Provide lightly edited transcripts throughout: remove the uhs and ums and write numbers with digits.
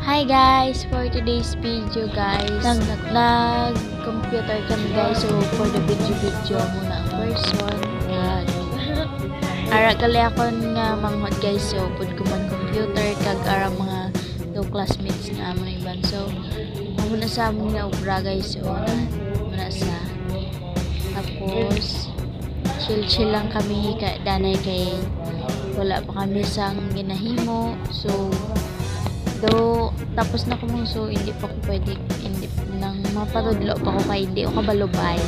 Hi guys, for today's video guys, nag-computer kami guys, so for the video muna ang person ara gali ako nga manghod guys, so pud ko man computer kag ara mga daw classmates nga among iban, so muna sa among nga obra guys, so muna sa tapos chill lang kami danay kay wala pa kami sang ginahimo, so tapos na ko mo, so hindi pa ko pwede, hindi nang mapatudlo pa ko kay hindi o kabalubay,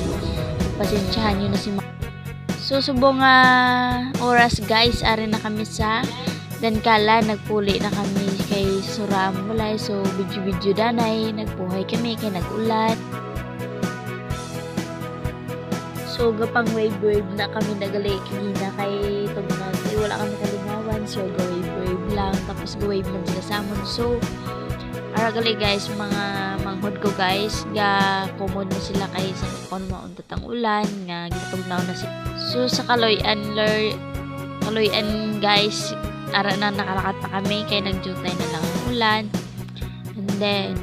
pasensyahan nyo na si so subong oras guys, ari na kami sa Dankala, nagpuli na kami kay Suram Mulay, so video danay nagbuhay kami kay nagulat, so gapang wave na kami nagali kinina kay tugnaw wala kami kalingawan, so wave lang, tapos wave man sila sa amon, so ara gali guys mga manghod ko guys ga kumod na sila kay sa kon mauntat ang ulan nga gitugnaw na sila, so sa Kaloyan guys ara na nakalakat pa kami kay nagjutay na lang ang ulan, and then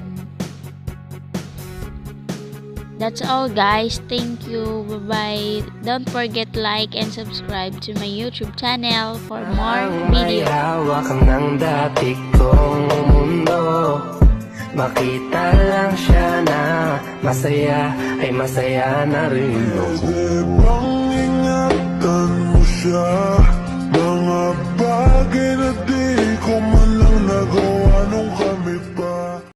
that's all guys. Thank you. Bye-bye. Don't forget like and subscribe to my YouTube channel for more videos. Hawak ng dati kong mundo, makita lang siya na masaya ay masaya na rin ako. Bang ingatan mo siya, mga bagay na di ko man lang nagawa nung